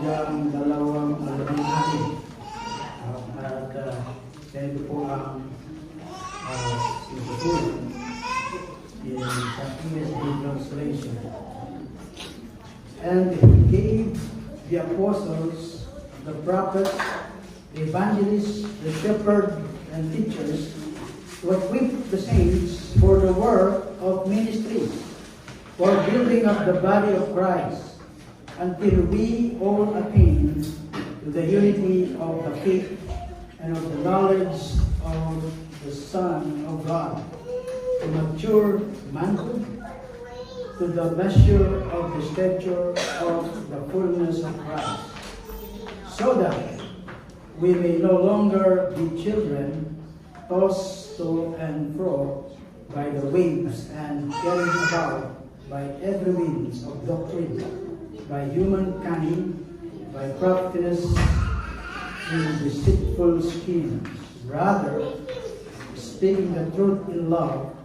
hanggang 2 hari. At ganito po ang sinusulat sa ESV translation. And he gave the apostles, the prophets, the evangelists, the shepherds, and teachers to equip the saints for the work of ministry, for building up the body of Christ, until we all attain to the unity of the faith and of the knowledge of the Son of God, to mature manhood, to the measure of the stature of the fullness of Christ, so that we may no longer be children, tossed to and fro by the waves and carried about by every wind of doctrine, by human cunning, by craftiness in deceitful schemes. Rather, speaking the truth in love,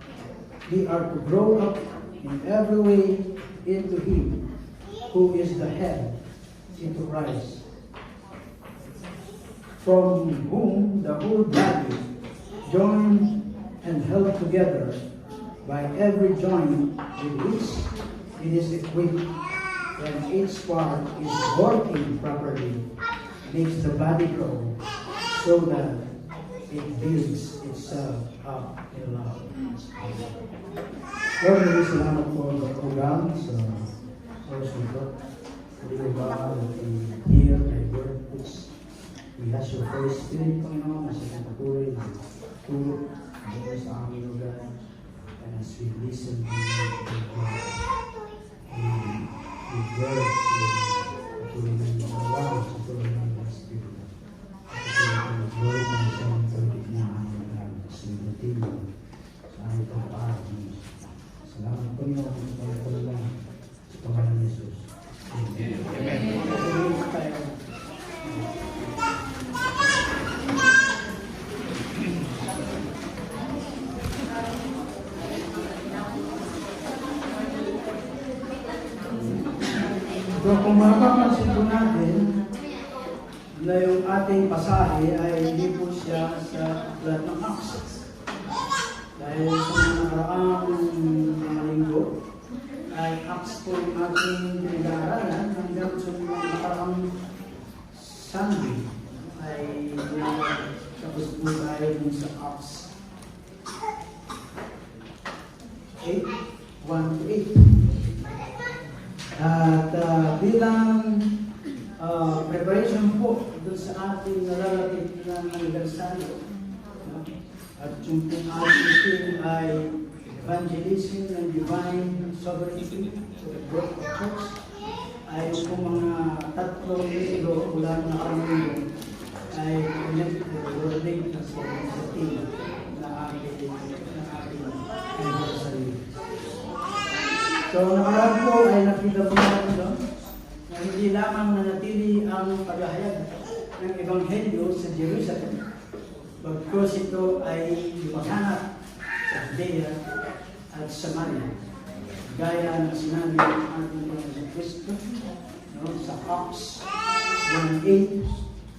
we are to grow up in every way into Him who is the head, into Christ, from whom the whole body, joined and held together by every joint with which it is equipped, when each part is working properly, makes the body grow so that it builds itself up in love. Lord, maraming salamat po sa program, sa worship. We bow and hear thy word, which we ask your Holy Spirit, Panginoon, na siya patuloy na tulog sa aming lugar. And as we listen to your word, we word patuloy na yung alam, patuloy na yung Spirit. Patuloy na yung word na siyang pagkik na aming lugar. Sa natin sa aming pagpapalit. Salamat po niyo kung pagpapala lang sa pangalan ni Jesus. Amen. So kung mapapansin po natin na yung ating pasahe ay hindi po siya sa aklat ng Acts. Dahil sa nakaraang mga linggo ay Acts po yung ating pinag-aaralan hanggang sa nakaraang Sunday ay tapos po tayo dun sa Acts 8, 1-8. At bilang preparation po doon sa ating nalalapit na anibersaryo, at yung ating theme ay evangelism and divine sovereignty to the growth of church, ay yung mga tatlong libro mula na kami ay connected or linked sa theme na ating anniversary. So, nakaraan po ay nakita po natin doon na hindi lamang nanatili ang paghahayag ng Ebanghelyo sa Jerusalem, bagkus ito ay lumaganap sa Judea at Samaria. Gaya ng sinabi ng ating Panginoon Kristo sa Acts 1:8,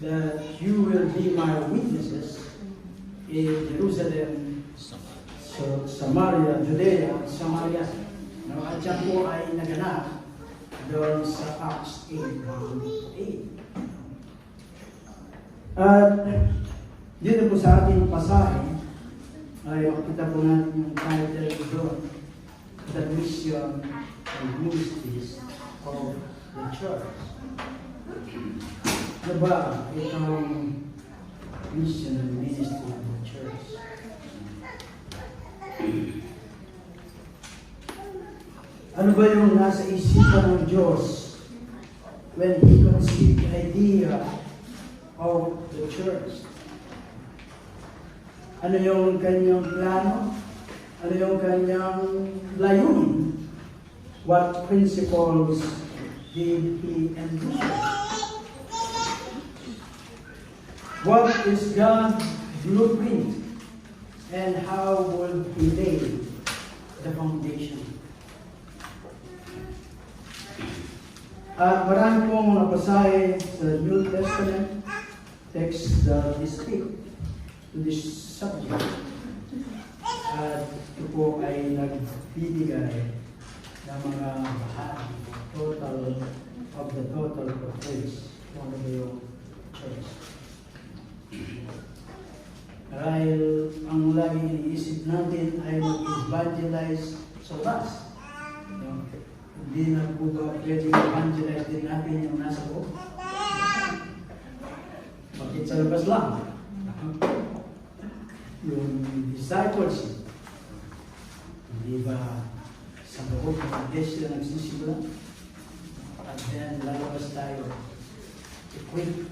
that you will be my witnesses in Jerusalem, Samaria, Judea, Samaria. At siya po ay naganap doon sa Acts 8:8. At dito po sa ating pasahe ay makita po natin yung title doon, The Mission and Ministries of the Church. Ano ba itong mission and ministry of the church? Ano ba yung nasa isipan ng Diyos when He conceived the idea of the church? Ano yung kanyang plano? Ano yung kanyang layunin? What principles did He envision? What is God's blueprint? And how would He lay the foundation? At marami pong mga pasahe sa New Testament text that speak to this subject. At ito po ay nagbibigay ng mga bahagi of the total portrays kung ano yung church. Dahil ang lagi iniisip natin ay mag-evangelize sa labas. Hindi na po ba pwedeng evangelize din natin yung nasa loob? Bakit sa labas lang? Yung discipleship, hindi ba sa loob ng iglesia nagsisimula? At then lalabas tayo, equip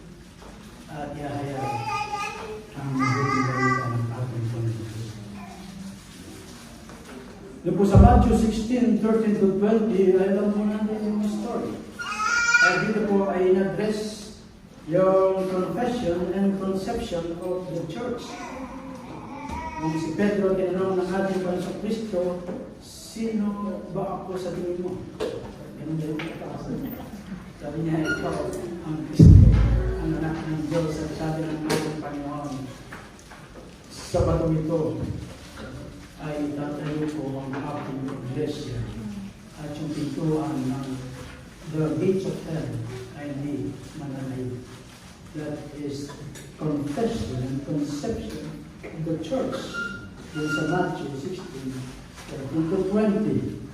at ihahayag ang mabuting balita ng ating Panginoon. Doon po sa Matthew 16, 13 to 20, alam mo natin yung story. At dito po ay in-address yung confession and conception of the church. Kung si Pedro tinanong ng ating Panginoon Kristo, sino ba ako sa tingin mo? Sabi niya, ikaw ang Kristo, ang anak ng Diyos, at sabi ng ating Panginoon, sa batong ito ay tatayo ko ang aking iglesia at yung pintuan ng the gates of hell ay hindi mananayo. That is confession and conception of the church. Yung sa Matthew 16, 13 to 20.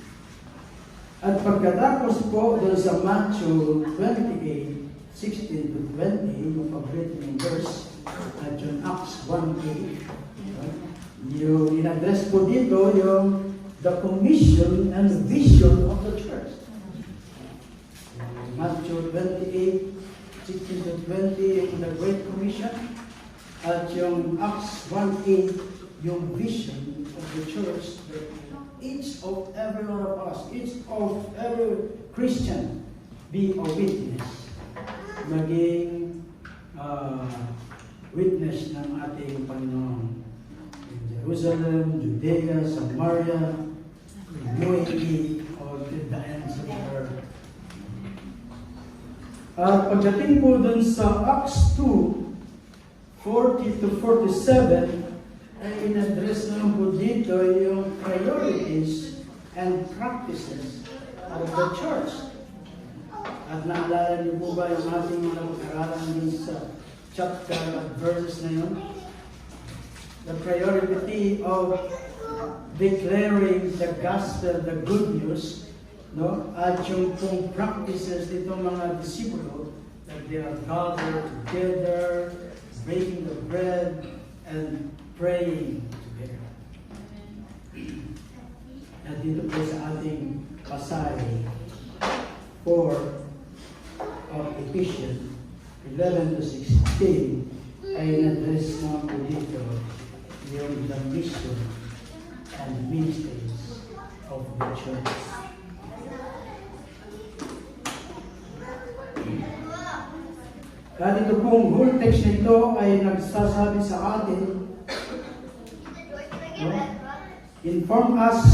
At pagkatapos po doon sa Matthew 28, 16 to 20, yung paborito ng verse, at yung Acts 1:8, yung in-address po dito yung the commission and vision of the church. Matthew 28, 16 to 20, yung the Great Commission, at yung Acts 1:8, yung vision of the church that each of every one of us, each of every Christian be a witness. Maging witness ng ating Panginoon. In Jerusalem, Judea, Samaria, UAE, or to the ends of the earth. At pagdating po dun sa Acts 2, 40 to 47, ay in-address naman po dito yung priorities and practices of the church. At naalala niyo po ba yung ating mga pag-aralan din sa chapter at verses na yun? The priority of declaring the gospel, the good news, no? At yung pong practices nitong mga disipulo, that they are gathered together, breaking the bread, and praying together. At dito po sa ating pasahe 4 of Ephesians 11 to 16 ay in-address naman po dito yung the mission and ministries of the church. At ito pong whole text nito ay nagsasabi sa atin, no? Inform us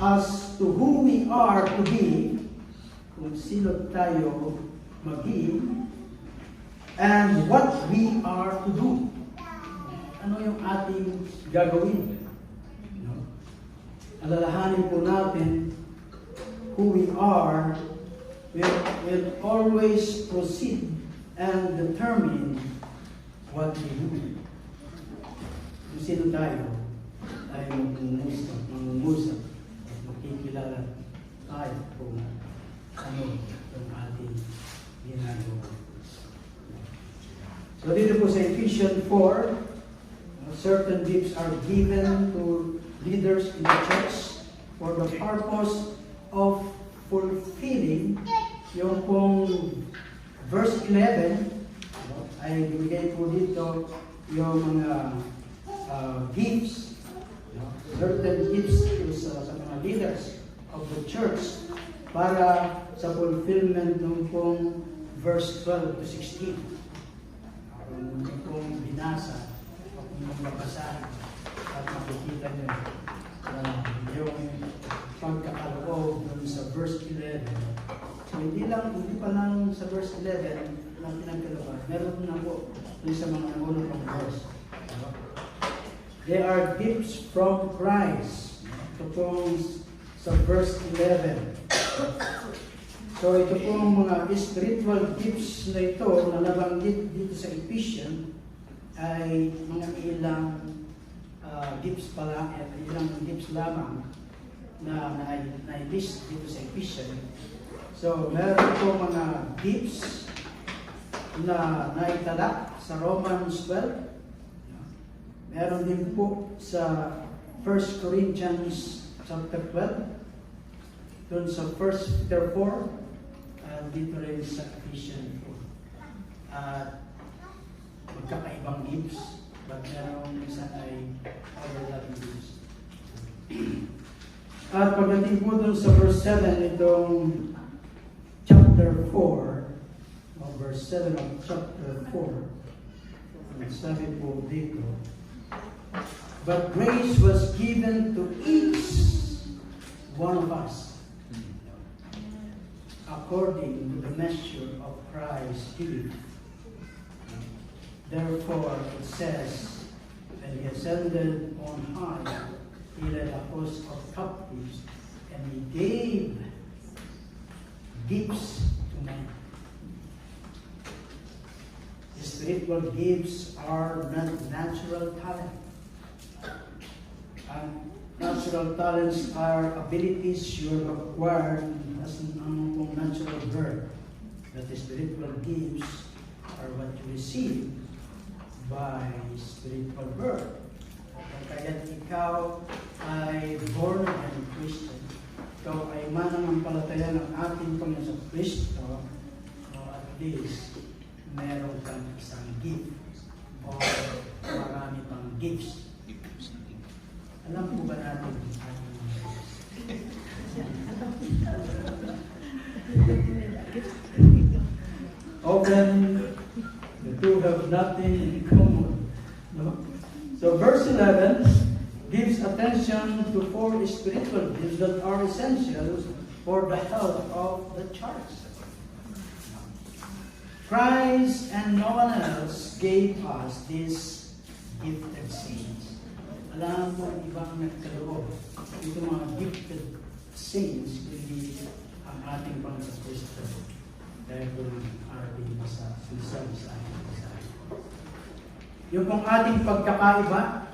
as to who we are to be, kung sino tayo maging, and what we are to do. Ano yung ating gagawin? No? Alalahanin po natin who we are will always proceed and determine what we do. Kung sino tayo ay mangungusap at makikilala tayo kung ano yung ating ginagawa. So dito po sa Ephesians 4, certain gifts are given to leaders in the church for the purpose of fulfilling yung pong verse 11 ay bigay po dito yung mga gifts, certain gifts sa mga leaders of the church para sa fulfillment ng pong verse 12 to 16. Kung pong binasa o kung magbabasa at makikita nyo yung pagkakaloob dun sa verse 11 So hindi pa lang sa verse 11 lang pinagkalooban. Meron na po dun sa mga unang pang verse. They are gifts from Christ. Ito pong sa verse 11. So ito pong mga spiritual gifts na ito na nabanggit dito sa Ephesians ay mga ilang gifts pala, ilang gifts lamang na na-list dito sa Ephesians. So meron po mga gifts na naitala sa Romans 12. Meron din po sa 1 Corinthians chapter 12, dun sa 1 Peter 4, dito rin sa Ephesians 4. At magkakaibang gifts, but meron isa ay overlapping gifts. At pagdating po dun sa verse 7, itong chapter 4, o verse 7 of chapter 4, sabi po dito, but grace was given to each one of us according to the measure of Christ's gift. Therefore, it says, and he ascended on high, he led a host of captives, and he gave gifts to men. The spiritual gifts are not natural talent. Natural talents are abilities you have acquired as an natural birth. But the spiritual gifts are what you receive by spiritual birth. Kaya ikaw ay born again Christian, ikaw ay mananampalataya ng ating Panginoon sa Kristo, o at least meron kang isang gift o marami pang gifts. Alam po ba natin? Often, the two have nothing in common. No? So verse 11 gives attention to 4 spiritual gifts that are essential for the health of the church. Christ and no one else gave us these gifted saints. Alam mo, ibang nagkaloob. Ito mga gifted saints, kundi ang ating Panginoon Kristo. Dahil kung ating sa ating basahin. Yung pong ating pagkakaiba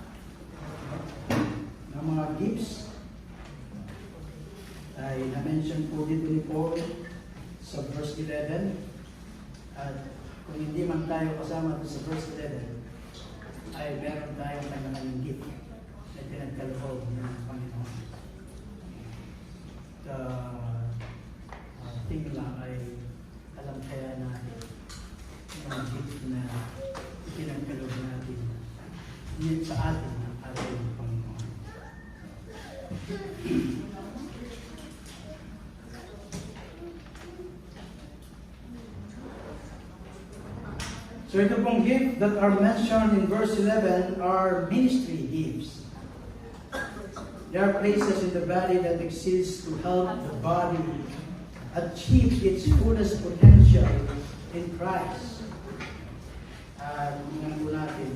ng mga gifts ay na-mention po dito ni Paul sa verse 11. At kung hindi man tayo kasama sa verse 11, ay meron tayong kanyang gift na pinagkaloob ng Panginoon. Tingin lang ay alam kaya natin yung gift na pinagkaloob natin yun sa atin ng ating Panginoon. So ito pong gift that are mentioned in verse 11 are ministry gifts. They are places in the body that exist to help the body achieve its fullest potential in Christ. At tingnan po natin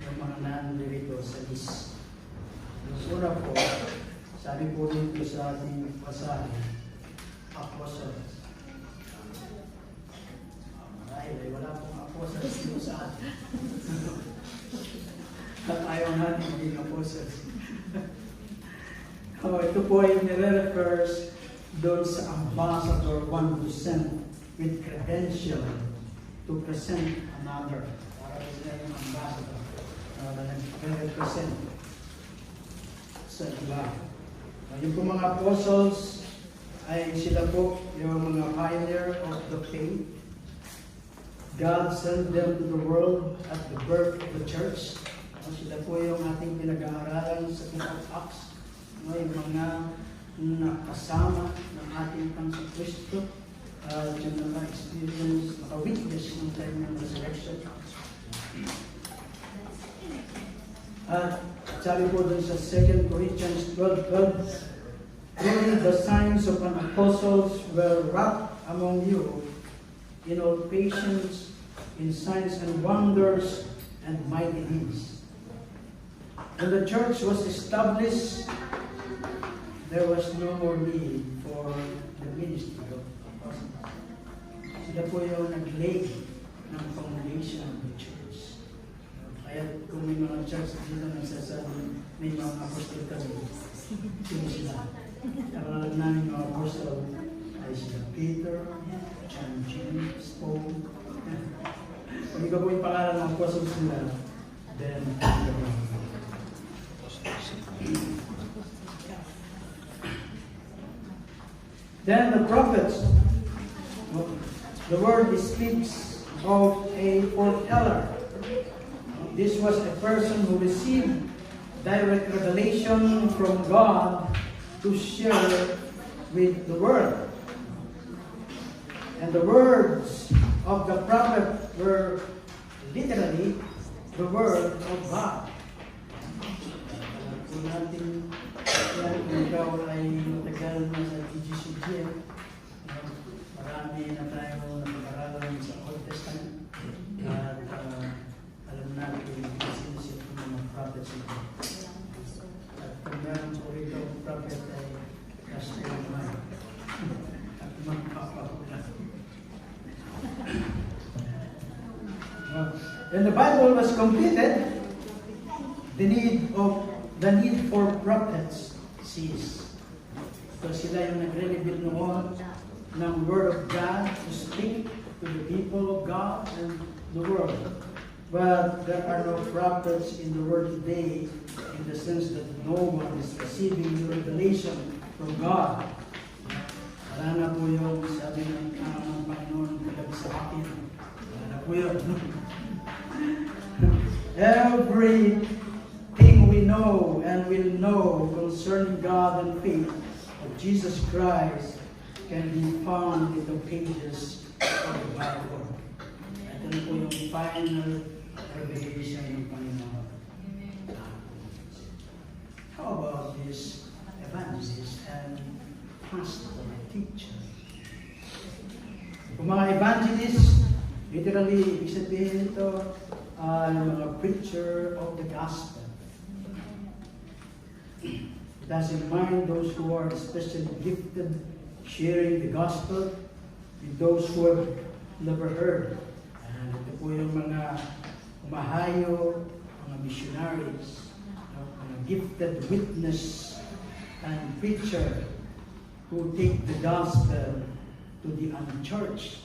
yung mga nandirito sa list. Yung una po, sabi po dito sa ating pasahe, apostles. Ay, wala pong apostles dito sa atin. At ayaw natin maging apostles. Ito po ay nire-refers doon sa ambassador, one who sent with credential to present another. Para sila yung ambassador na nag-represent sa iba. Yung po mga apostles ay sila po yung mga pioneer of the faith. God sent them to the world at the birth of the church. Sila po yung ating pinag-aaralan sa Book of Acts. Yung mga nakasama ng ating Panginoon Kristo, yung naka-experience, naka-witness ng time ng resurrection. At sabi po dun sa 2 Corinthians 12:12, truly the signs of an apostles were wrought among you in all patience, in signs and wonders, and mighty deeds. When the church was established, there was no more need for the ministry of apostles. Sila po yung nag-lay ng foundation of the church. Kaya kung may mga church dito nagsasabi, may mga apostol kami, sino sila? Ang namin mga apostol ay sila Peter, John, James, Paul. Kung ikaw po yung pangalan ng apostol sila, then the prophets, the word speaks of a foreteller. This was a person who received direct revelation from God to share with the world. And the words of the prophet were literally the word of God. Kung natin kung ikaw ay matagal na sa PGCGM, marami na tayo napag-aralan sa Old Testament at alam natin kung sino ng mga prophets ito. At kung meron po ito ang prophet ay Pastor Mike at magpapakula. When the Bible was completed, the need for prophets ceased. So sila yung nagre-reveal noon ng Word of God to speak to the people of God and the world. But there are no prophets in the world today in the sense that no one is receiving the revelation from God. Wala na po yung sabi ng Panginoon kagabi sa akin. Wala na po yun. Everything we know and will know concerning God and faith of Jesus Christ can be found in the pages of the Bible. Ito na po yung final revelation ng Panginoon. How about this evangelist and pastor and teacher? Kung mga evangelist, literally, ibig sabihin ito, mga preacher of the gospel. It doesn't mind those who are especially gifted sharing the gospel with those who have never heard. And ito po yung mga umahayo, mga missionaries, mga gifted witness and preacher who take the gospel to the unchurched.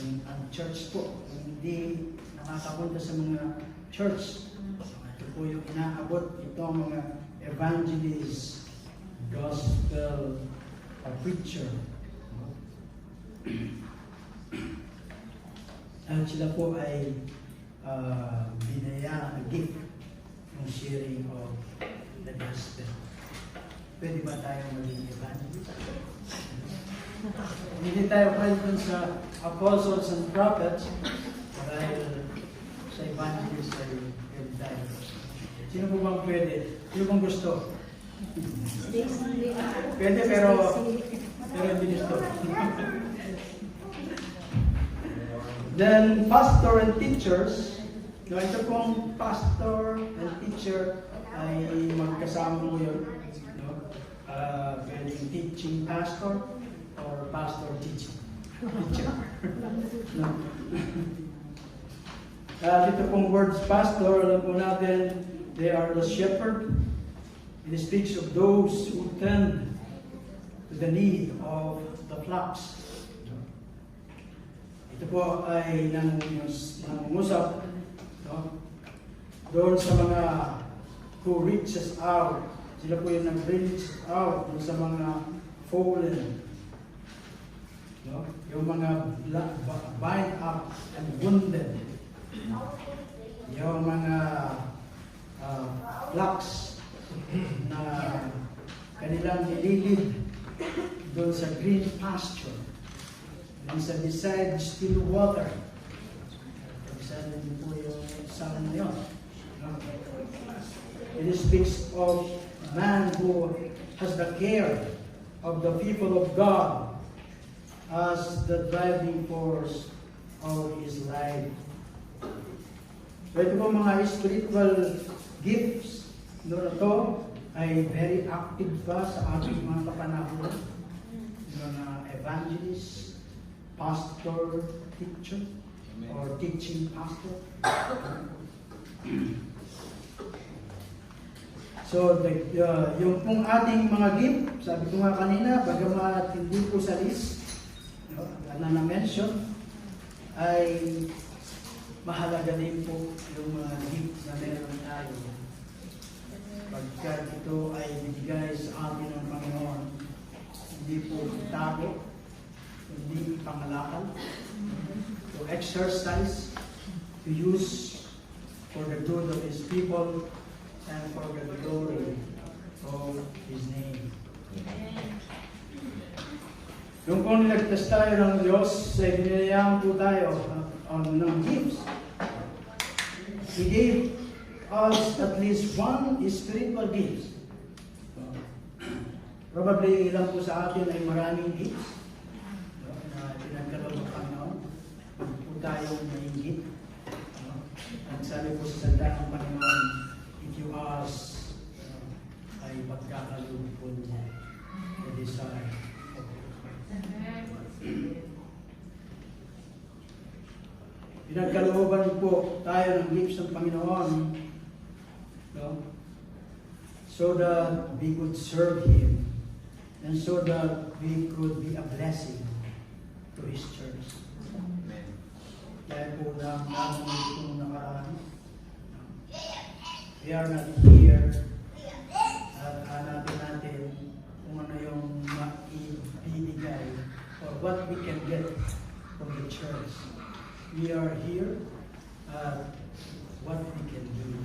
Ang unchurched po, hindi nakakapunta sa mga church. Ito po yung inaabot itong mga evangelist, gospel, preacher. At sila po ay binayaan na gift ng sharing of the gospel. Pwede ba tayo maging evangelist? Hindi tayo pwede dun sa apostles and prophets dahil sa evangelist ay pwede tayo. Sino po bang pwede? Sino bang gusto? Pwede pero hindi gusto. Then pastor and teachers, ito pong pastor and teacher ay magkasama mo yun. Pwedeng teaching pastor or pastor teaching teacher. Dito pong words pastor, alam po natin, they are the shepherd. It speaks of those who tend to the need of the flocks. Ito po ay nangungusap doon sa mga who reaches out. Sila po yung nag-reach out sa mga fallen. Yung mga bind up and wounded. Yung mga flocks na kanilang nililid doon sa green pasture. Doon sa beside still water. Beside din po yung sound na yun. It speaks of man who has the care of the people of God as the driving force of his life. So ito po mga spiritual gifts na ito ay very active pa sa ating mga kapanahon. Mga evangelist, pastor, teacher, or teaching pastor. So, yung pong ating mga gift, sabi ko nga kanina, bagamat hindi po sa list, na na-mention, ay mahalaga din po yung mga gift na meron tayo. Pagkat ito ay binigay sa atin ng Panginoon, hindi po itago, hindi pangalakal, to exercise, to use for the good of His people, and for the glory of His name. Yung kung nilagtas tayo ng Diyos, sa binayaan po tayo ng gifts. He gave us at least one spiritual gift. Probably ilang po sa atin ay maraming gifts na pinagkaloob ng Panginoon. Po tayong nainggit. At sabi po sa salita ng Panginoon, if you ask, ay pagkakaloob po niya. The desire. Pinagkalooban po tayo ng gifts ng Panginoon, no? So that we could serve Him and so that we could be a blessing to His church. Kaya po na itong nakaraan, we are not here at hanapin natin kung ano yung maibibigay or what we can get from the church. We are here at what we can do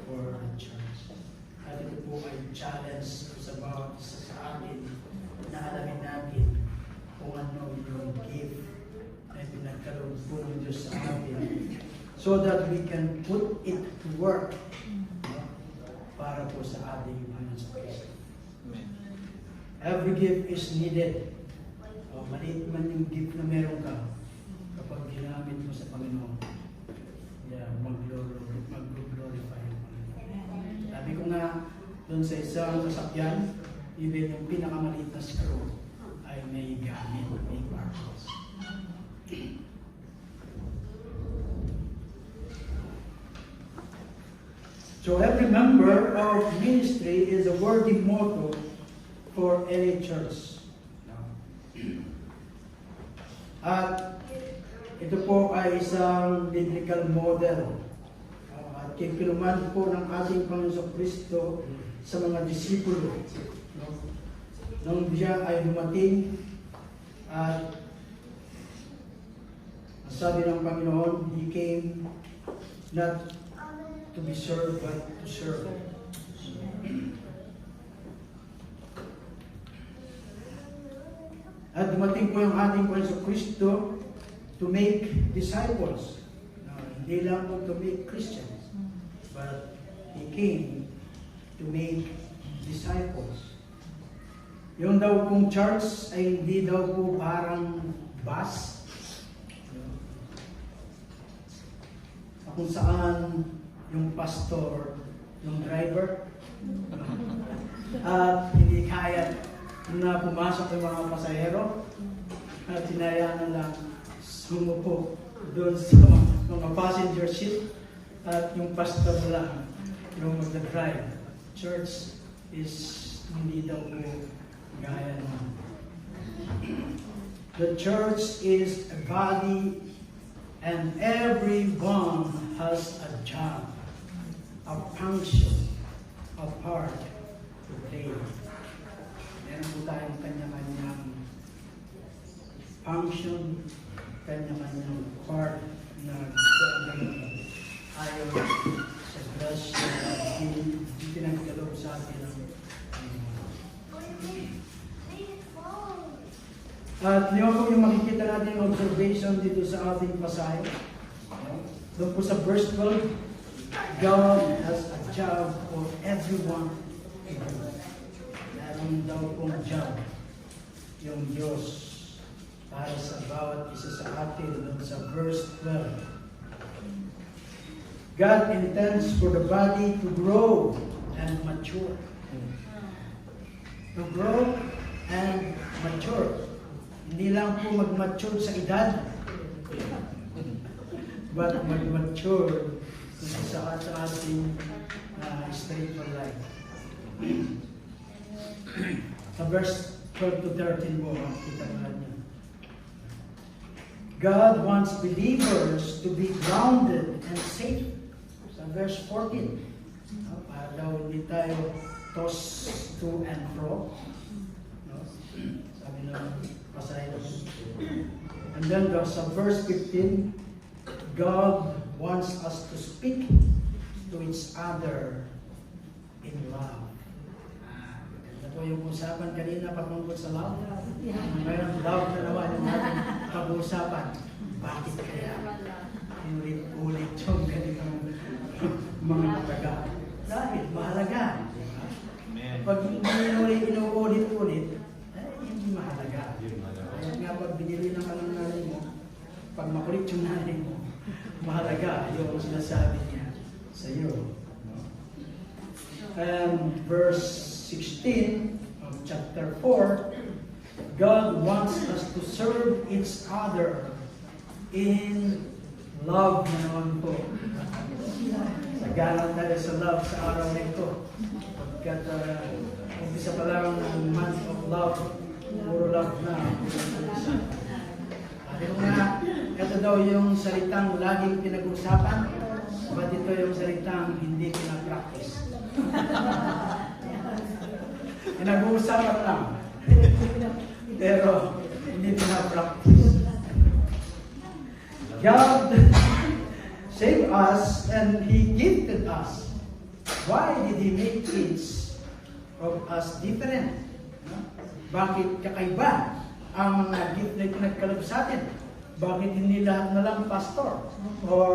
for the church. At ito po ay challenge sa atin na alamin natin kung ano yung gift na pinagkaloob po ng Diyos sa atin so that we can put it to work para po sa ating Panginoon sa Kristo. Every gift is needed. Maliit man yung gift na meron ka, kapag ginamit mo sa Panginoon, mag-glorify yung Panginoon. Sabi ko nga, doon sa isang sasakyan, even yung pinakamaliit na screw ay may gamit, may purpose. So every member of ministry is a worthy motto for any church. At ito po ay isang biblical model. At kinuman po ng ating Panginoon Kristo sa mga disipulo. Nung siya ay dumating at sabi ng Panginoon, He came not to be served but to serve. At dumating po yung ating Panginoon Kristo to make disciples. Hindi lang po to make Christians, but He came to make disciples. Yung daw pong church ay hindi daw po parang bus, kung saan yung pastor, yung driver, at hindi kaya na pumasok yung mga pasahero at hinayaan lang sumupo doon sa mga passenger seat at yung pastor lang yung mag-drive. Church is hindi daw po gaya naman. The church is a body and everyone has a job, a function, a part to play. Meron po tayong kanya-kanyang function, kanya-kanyang part na ayaw sa grasya na pinagkaloob sa atin. At yun po yung makikita natin yung observation dito sa ating pasahe. Doon po sa verse 12, God has a job for everyone. Meron daw pong job yung Diyos para sa bawat isa sa atin dun sa verse 12. God intends for the body to grow and mature. To grow and mature. Hindi lang po mag-mature sa edad, but mag-mature sa ating spiritual life. Sa verse 12 to 13 po, kita nga niyo. God wants believers to be grounded and safe. Sa verse 14, para daw hindi tayo toss to and fro. No? Sabi na pasahe na. And then sa verse 15, God wants us to speak to each other in love. Ito po yung usapan kanina patungkol sa love. Ngayon, love na naman yung ating pag-uusapan. Bakit kaya? Ulit-ulit yung ganitong mga taga. Dahil mahalaga. Pag inuulit-ulit, hindi mahalaga. Kaya nga pag binili ng anong nanay mo, pag makulit yung nanay mo, mahalaga yung sinasabi niya sa iyo. And verse 16 of chapter 4, God wants us to serve each other in love na naman po. Nagalang tayo sa love sa araw na ito. Pagkat umpisa pa lang ng month of love, puro love na. At ito nga, ito daw yung salitang laging pinag-usapan, ba't ito yung salitang hindi pinapractice? Pinag-uusapan lang. Pero hindi pinapractice. God saved us and He gifted us. Why did He make each of us different? Bakit kakaiba ang mga gift na pinagkalab sa atin? Bakit hindi lahat na lang pastor or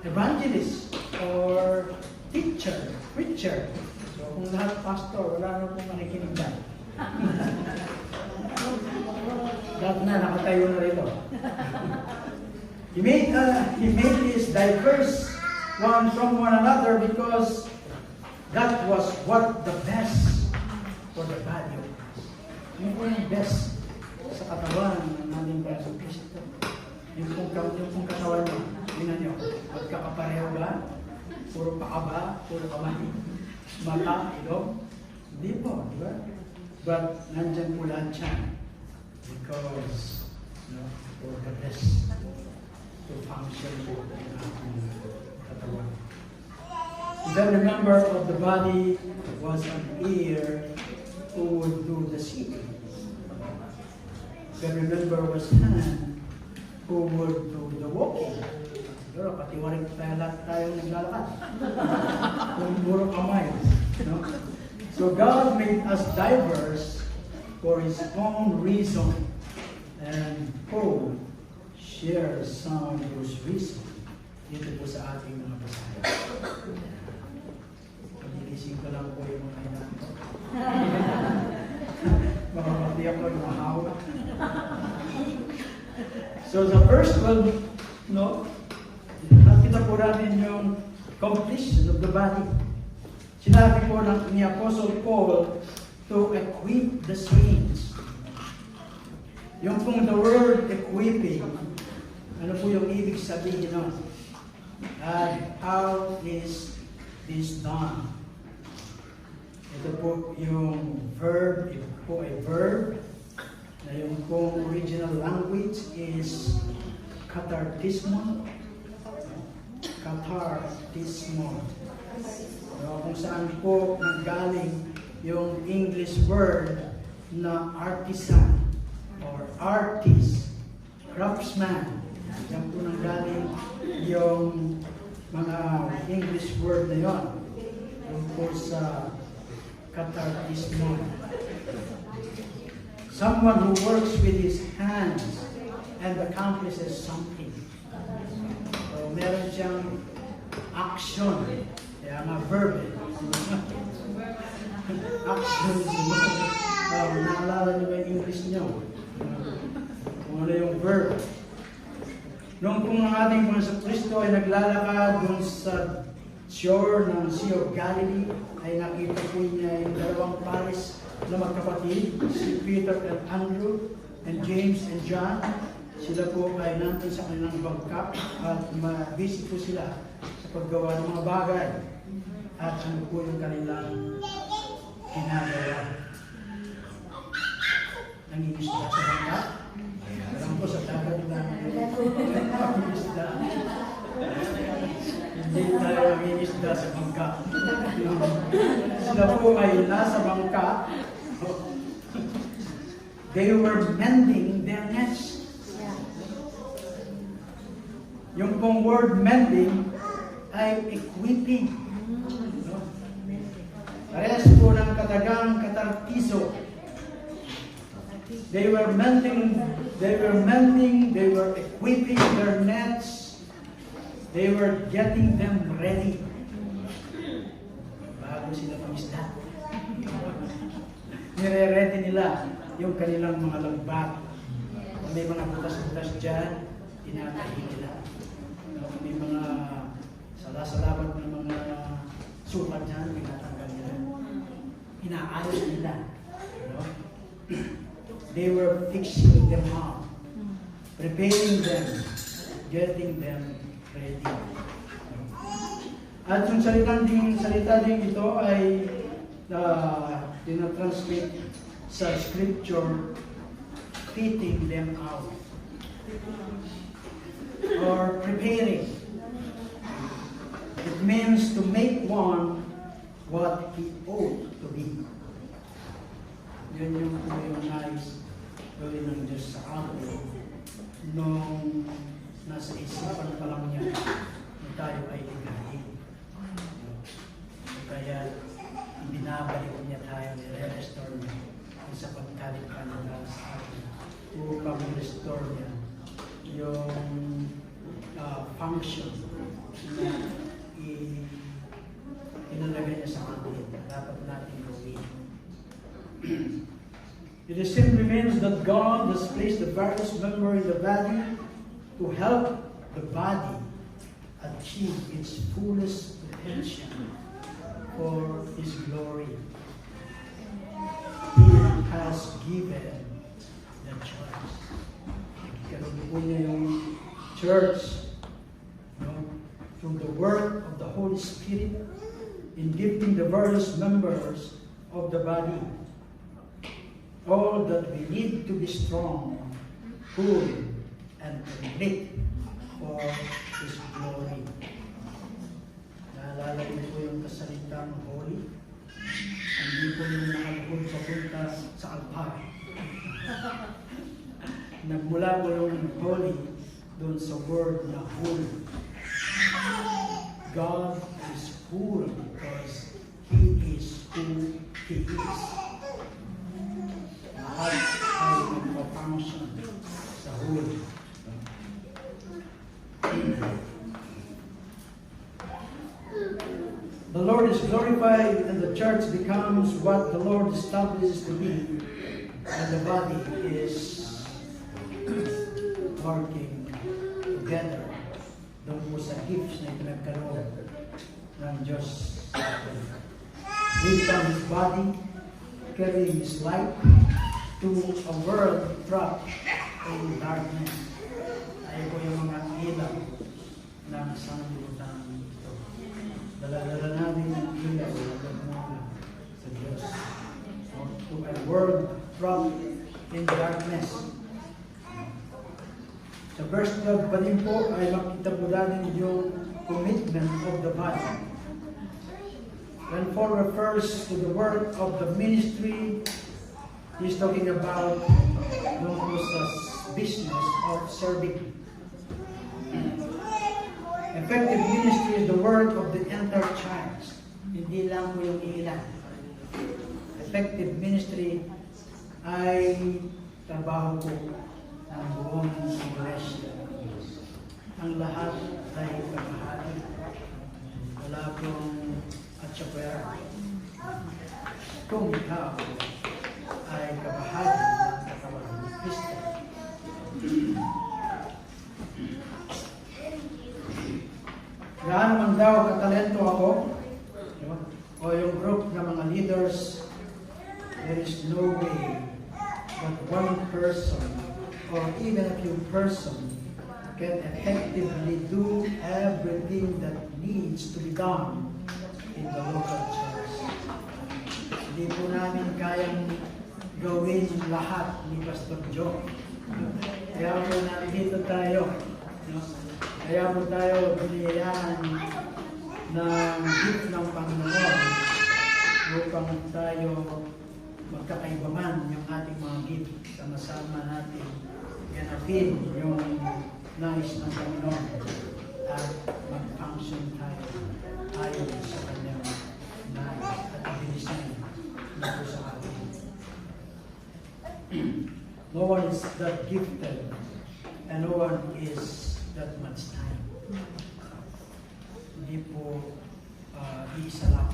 evangelist or teacher, preacher? So kung lahat pastor, wala na pong makikinig na. Lahat na, nakatayo na rito. He made this diverse one from one another because that was what the best for the body of Christ. Yung po yung best sa katawan ng ating Braso Kristo. Yung pong katawan mo, yun nyo, magkakapareho ba? Puro paa ba? Puro kamay? Mata? Ilong? Hindi po, di ba? But nandyan po lahat siya because for the best to function po in ating katawan. Then the member of the body was an ear who would do the seeing. Then remember was hand who would do the walking. Pero patiwarin tayo lahat tayo naglalakad. Yung puro kamay. No? So God made us diverse for His own reason. And Paul shares some of those reasons dito po sa ating mga basahe. Pagigising ko lang po yung mga ilan ko. Makapati ako yung mahawa. So the first one, nakita po natin yung completion of the body. Sinabi po ni Apostle Paul to equip the saints. Yung pong the word equipping, ano po yung ibig sabihin nun? And how is this done? Ito po yung verb, ito po ay verb, na yung pong original language is katartismon. Katartismon. So, kung saan po nanggaling yung English word na artisan or artist, craftsman. Yan po nanggaling yung mga English word na yon. Yung po sa katartismon. Someone who works with his hands and accomplishes something. So, meron siyang action Kaya nga verb eh. Actions. Naalala niyo ba yung English niyo? Kung ano yung verb. Noong kung ang ating Panginoon Kristo ay naglalakad dun sa shore ng Sea of Galilee, ay nakita po niya yung dalawang pares na magkapatid, si Peter and Andrew, and James and John. Sila po ay nandun sa kanilang bangka at busy po sila sa paggawa ng mga bagay. At ano po yung kanilang ginagawa. Nangingisda sa bangka. Alam po sa dagat na nangingisda. Hindi tayo nangingisda sa bangka. Sila po ay nasa bangka. They were mending their nets. Yung pong word mending ay equipping. Parehas po ng katagang katartiso. They were mending, they were equipping their nets. They were getting them ready. Bago sila pangisda. Nire-ready nila yung kanilang mga lambat. Kung may mga butas-butas dyan, tinatahi nila. Kung may mga salasalabat ng mga sukat dyan, pinatanggal nila. Inaayos nila. They were fixing them up, preparing them, getting them ready. At yung salita din ito ay tinatranslate sa scripture, fitting them out or preparing. It means to make one what he ought to be. Yun yung nais gawin ng Diyos sa atin nung nasa isipan pa lang niya na tayo ay ligahin. Kaya binabalik niya tayo, nire-restore niya sa pagkalikhan na sa atin upang restore niya yung function na inalagay niya sa atin na dapat natin gawin. It simply means that God has placed the various members in the body to help the body achieve its fullest potential for His glory. He has given the church. Ikaroon po niya yung church, through the work of the Holy Spirit in gifting the various members of the body all that we need to be strong, full, and complete for His glory. Naalala niyo po yung kasalitang holy? Hindi po yung nakalikod papunta sa altar. Nagmula po yung holy doon sa word na holy. God is full because He is who He is. Lahat ay magpafunction sa holy. The Lord is glorified and the church becomes what the Lord establishes to be, and the body is working together doon po sa gifts na ipinagkaloob ng Diyos. We become His body, carrying His light to a world trapped in darkness. Ay po yung mga ilaw ng sanglibutan ito. Dala-dala natin ang ilaw sa Diyos. To a world trapped in darkness. Sa verse 12 pa rin po ay makita po natin yung commitment of the body. When Paul refers to the work of the ministry, he's talking about the business of serving. Effective ministry is the work of the entire church. Hindi lang po yung ilan. Effective ministry ay trabaho po ng buong iglesia. Ang lahat ay pagmahali. wala pong atsakwera. Kung ikaw ay kabahagi ng katawan ni Kristo. Gaano man daw katalento ako, o yung group ng mga leaders, there is no way that one person or even a few persons can effectively do everything that needs to be done in the local church. Hindi po namin kayang gawin lahat ni Pastor Joe. Kaya po nandito tayo. Kaya po tayo biniyayaan ng gift ng Panginoon upang tayo magkakaibaman yung ating mga gift. Sama-sama natin ganapin yung nais ng Panginoon at mag-function tayo ayon sa kanyang nais at abilisan na po sa atin. No one is that gifted and no one is that much time. Hindi po iisa lang.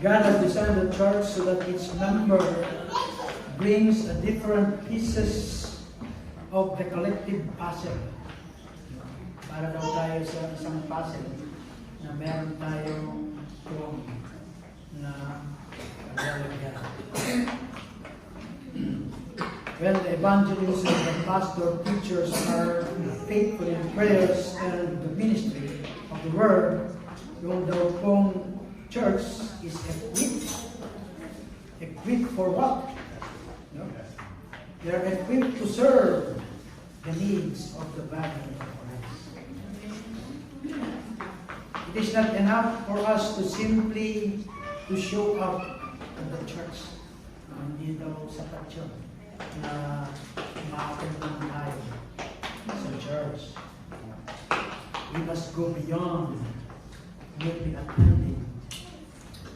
God has designed the church so that each member brings a different pieces of the collective puzzle. Para daw tayo sa isang puzzle na meron tayong tuwang na paglalagyan. Well, the evangelists and the pastor teachers are faithful in prayers and the ministry of the word. Yung daw pong church is equipped. Equipped for what? No? They are equipped to serve the needs of the body of Christ. It is not enough for us to simply to show up at the church. Hindi daw sapat yun na ma-attend lang tayo sa church. We must go beyond merely attending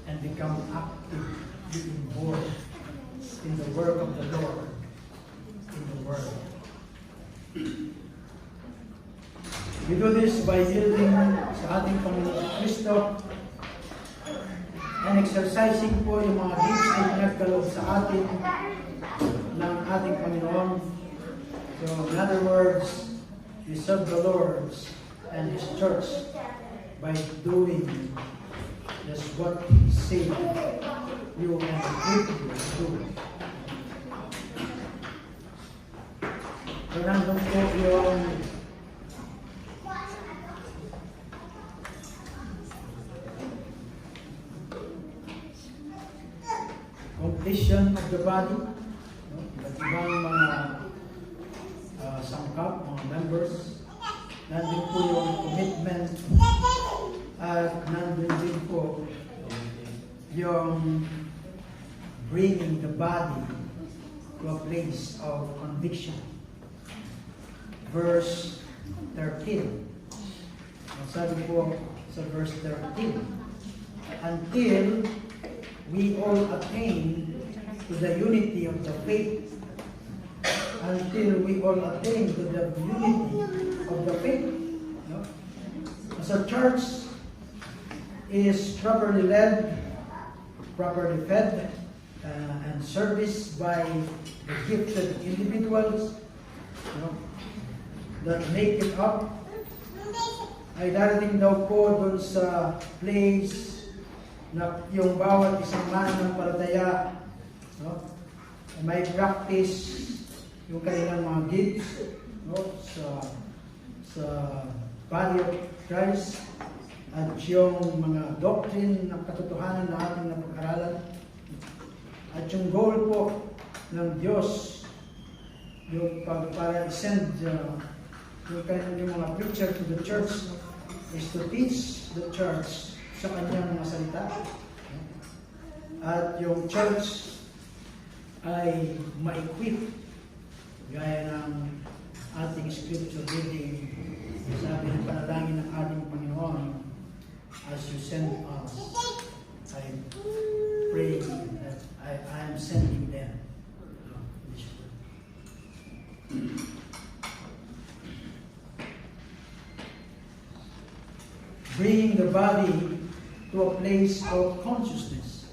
and become actively involved in the work of the Lord in the world. We do this by yielding sa ating Panginoon Kristo and exercising po yung mga gifts na pinagkaloob sa atin ng ating Panginoon. So, in other words, we serve the Lord and His church by doing just what He said you will equip you to do. So, nandun po yung completion of the body. Iba't ibang mga sangkap, mga members. Nandun po yung commitment at nandun din po yung bringing the body to a place of conviction. Verse 13. Sabi po sa verse 13, until we all attain to the unity of the faith. Until we all attain to the unity of the faith. No? As a church is properly led, properly fed, and serviced by the gifted individuals, that make it up, ay darating daw po doon sa place na yung bawat isang mananampalataya may practice yung kanilang mga gifts sa body of Christ at yung mga doctrine ng katotohanan na ating napag-aralan at yung goal po ng Diyos yung para send yung mga preacher to the church is to teach the church sa kanyang mga salita. At yung church ay ma-equip gaya ng ating scripture reading. Sabi ng panalangin ng ating Panginoon, as you send us, I pray that I am sending them. the body to a place of consciousness.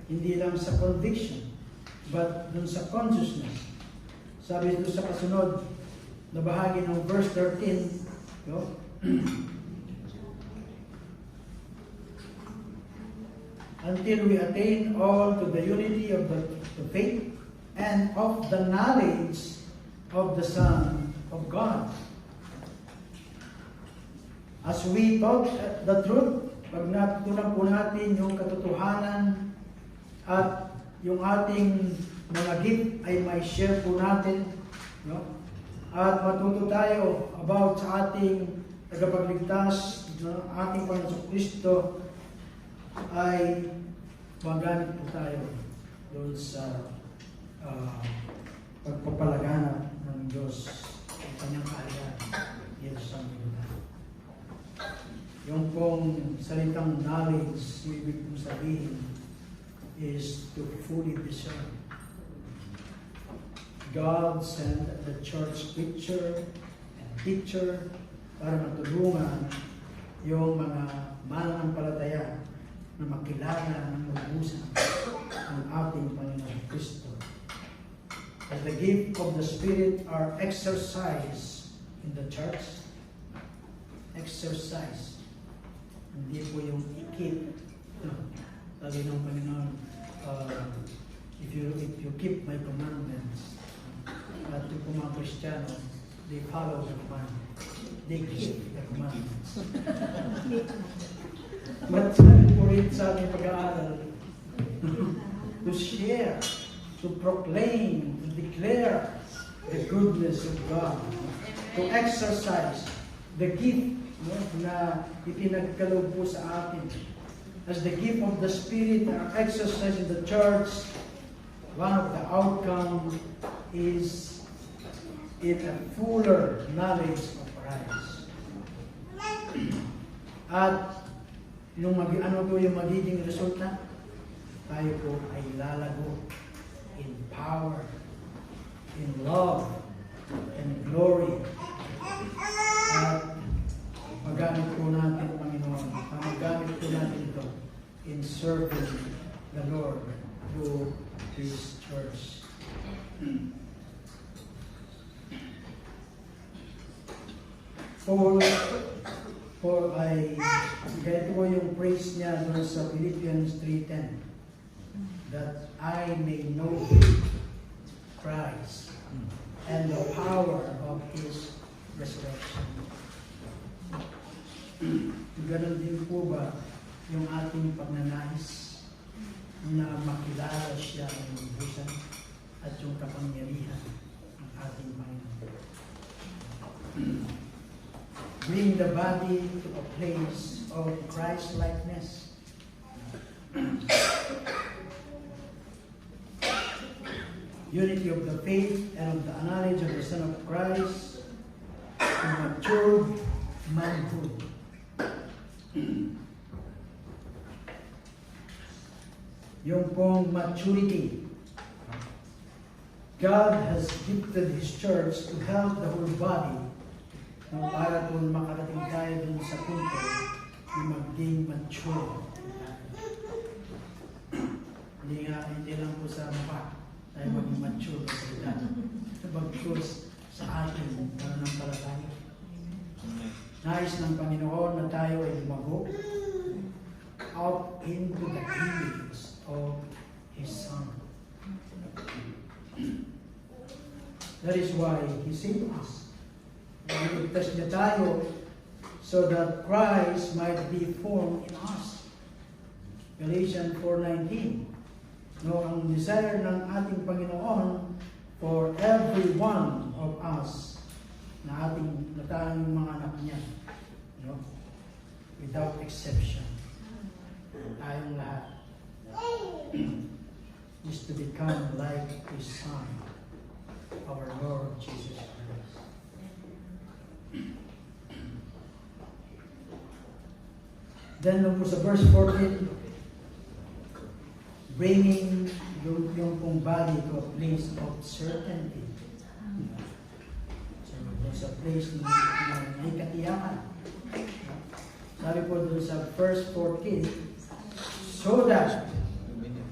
Hindi lang sa conviction, but dun sa consciousness. Sabi dun sa kasunod na bahagi ng verse 13, no? Until we attain all to the unity of the faith and of the knowledge of the Son of God. As we taught the truth, pag natutunan po natin yung katotohanan at yung ating mga gift ay may share po natin, no? At matuto tayo about sa ating tagapagligtas, no? Ating Panginoon Kristo, ay magamit po tayo doon sa pagpapalaganap ng Diyos ang kanyang kaharian dito sa mundo. Yung pong salitang knowledge, ibig kong sabihin, is to fully discern. God sent the church preacher and teacher para matulungan yung mga mananampalataya na makilala ng lubusan ang ating Panginoon Kristo. As the gift of the Spirit are exercised in the church, exercise. Hindi po yung i-keep. Sabi ng Panginoon, if you keep my commandments, at yung mga Kristiyano, they follow the commandments. They keep the commandments. But sabi po rin sa ating pag-aaral, to share, to proclaim, to declare the goodness of God, to exercise the gift, no, na ipinagkaloob po sa atin. As the gift of the Spirit are exercised in the church, one of the outcomes is in a fuller knowledge of Christ. At yung ano po yung magiging resulta? Tayo po ay lalago in power, in love, and glory. At magamit po natin, Panginoon, magamit po natin ito in serving the Lord through His church. Paul ay, ganito po yung praise niya doon sa Philippians 3:10, that I may know Christ and the power of His resurrection. Ganon din po ba yung ating pagnanais na makilala siya ng lubusan at yung kapangyarihan ng ating Panginoon? Bring the body to a place of Christ-likeness. Unity of the faith and of the knowledge of the Son of Christ to mature manhood. Yung pong maturity. God has gifted His church to help the whole body na para kung makarating tayo dun sa punto na maging mature. Hindi lang po sa mapa tayo maging mature sa edad. Bagkus sa ating pananampalataya. Nais ng Panginoon na tayo ay lumago out into the image of His Son. That is why He saved us. Iligtas niya tayo so that Christ might be formed in us. Galatians 4:19. No, ang desire ng ating Panginoon for every one of us na tayong mga anak niya, no? Without exception, tayong lahat is to become like His Son, our Lord Jesus Christ. Then sa verse 14, bringing yung pong body to a place of certainty. So, sa place na may katiyakan. Sabi po dun sa verse 14, so that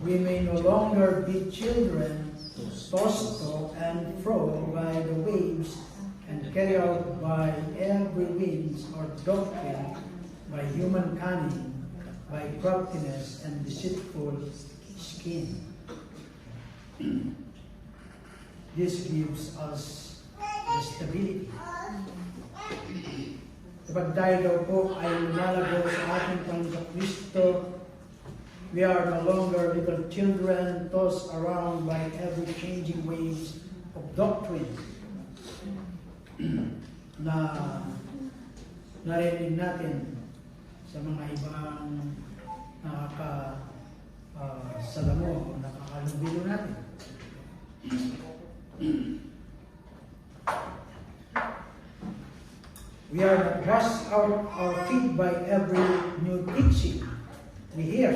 we may no longer be children tossed to and fro by the waves and carried out by every wind or doctrine, by human cunning, by craftiness and deceitful scheme. This gives us the stability. Kapag tayo daw po ay lumalago sa ating Panginoon Kristo, we are no longer little children tossed around by every changing waves of doctrine na narinig natin sa mga ibang salamo o nakakalubilo natin. We are not brushed out our feet by every new teaching we hear.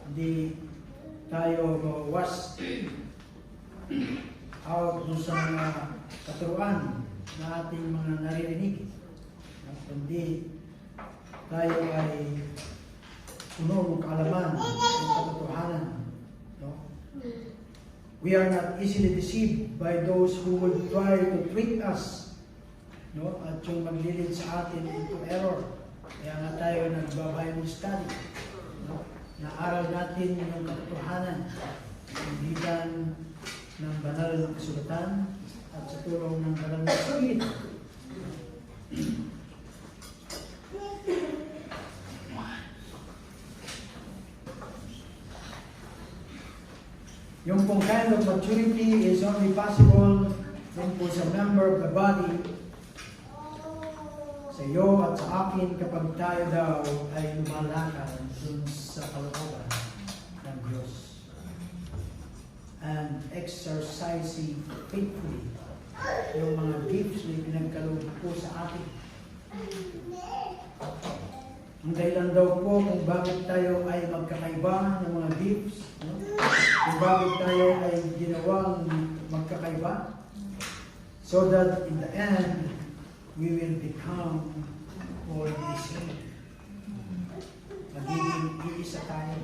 Hindi tayo mawawas out dun sa mga katuruan na ating mga naririnig. Kundi tayo ay puno ng kaalaman ng katotohanan. No? We are not easily deceived by those who would try to trick us, no? At yung maglilid sa atin into error. Kaya nga tayo nagbabible study. No? Naaral natin yung katotohanan sa magitan ng banal na kasulatan at sa tulong ng banal na Espiritu. Yung pong kind of maturity is only possible when po sa member of the body, sa iyo at sa akin, kapag tayo daw ay lumalakad dun sa kalooban ng Diyos and exercising faithfully yung mga gifts na pinagkaloob po sa atin. Ang dahilan daw po kung bakit tayo ay magkakaiba ng mga gifts, no? Kung bakit tayo ay ginawang magkakaiba, so that in the end, we will become all the same. Magiging iisa tayo.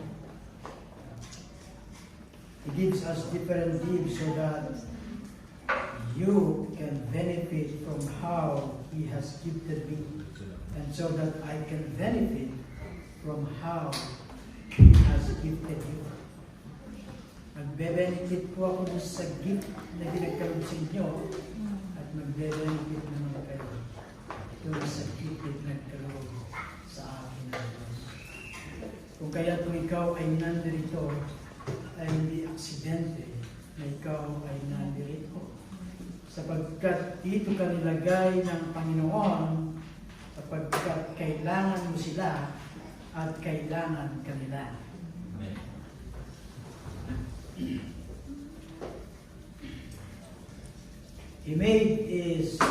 He gives us different gifts so that you can benefit from how He has gifted me, and so that I can benefit from how He has gifted you. Magbe-benefit po ako sa gift na ginagkaroon sa inyo, at magbe-benefit naman kayo doon sa gift na nagkaroon sa akin. Kung kaya kung ikaw ay nandirito, ay hindi aksidente na ikaw ay nandirito. Sapagkat dito ka nilagay ng Panginoon, sapagkat kailangan mo sila at kailangan kanila. He made is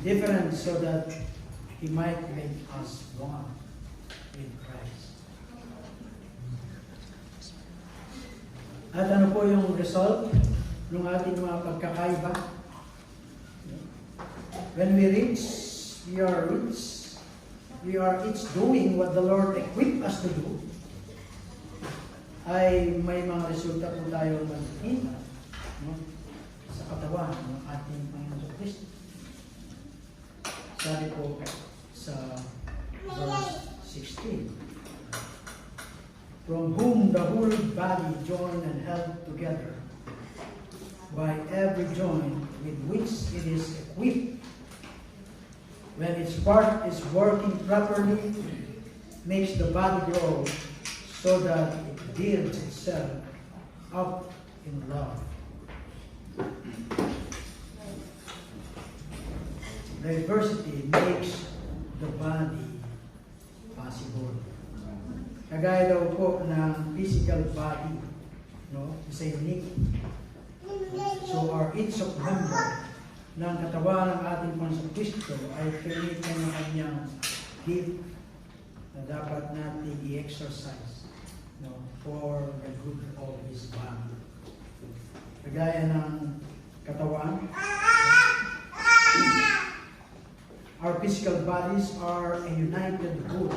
different so that He might make us one with Christ. At ano po yung result ng ating mga pagkakaiba? When we are each doing what the Lord equipped us to do, ay may mga resulta po tayo magkita, no? Sa katawan ng ating Panginoon Kristo. Sabi po sa verse 16, from whom the whole body joined and held together by every joint with which it is equipped, when its part is working properly, makes the body grow so that it builds itself up in love. Diversity makes the body possible. Kagaya daw po ng physical body, no? Isa unique. So our each of member ng katawan ng ating Panginoon Kristo ay kanya-kanyang gift na dapat natin i-exercise, no, for the good of His body. Kagaya ng katawan, Our physical bodies are a united whole.